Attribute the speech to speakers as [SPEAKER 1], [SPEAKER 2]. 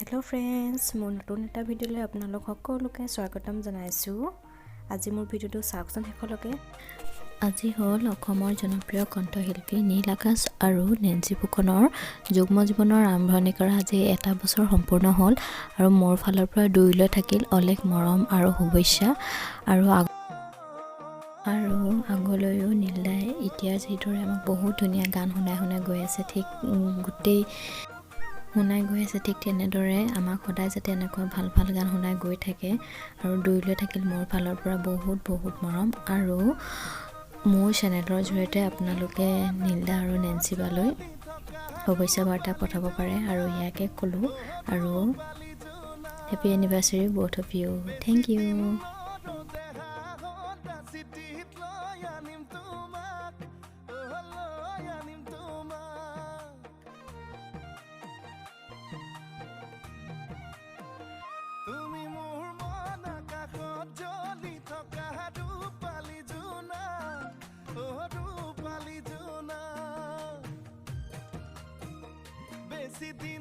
[SPEAKER 1] Hello' friends, মোৰ নতুন এটা ভিডিঅ'লৈ আপোনালোক সকলোকে স্বাগতম জনাইছোঁ। আজি মোৰ ভিডিঅ'টো চাওকচোন শেষলৈকে। আজি হ'ল অসমৰ জনপ্ৰিয় কণ্ঠশিল্পী নীল আকাশ আৰু নেঞ্চি ফুকনৰ যুগ্ম জীৱনৰ আৰম্ভণি কৰা আজি এটা বছৰ সম্পূৰ্ণ হ'ল আৰু মোৰ ফালৰ পৰা দুয়োলৈ থাকিল অলেখ মৰম আৰু শুভেচ্ছা আৰু আগলৈও নীলদাই এতিয়া যিদৰে আমাক বহুত ধুনীয়া গান শুনাই গৈ আছে, ঠিক ঠিক তেনেদৰে আমাক সদায় যাতে এনেকুৱা ভাল গান শুনাই গৈ থাকে আৰু দুয়োলৈ থাকিল মোৰ ফালৰ পৰা বহুত মৰম। আৰু মোৰ চেনেলৰ জৰিয়তে আপোনালোকে নীলদা আৰু নেঞ্চি বালৈ শুভেচ্ছা বাৰ্তা পঠাব পাৰে আৰু ইয়াকে ক'লোঁ আৰু happy anniversary both of you. Thank you.
[SPEAKER 2] তুমি মোৰ মন আকাশত জ্বলি থকা ৰূপালী জোনা, ৰূপালী জোনা, বেছি দিন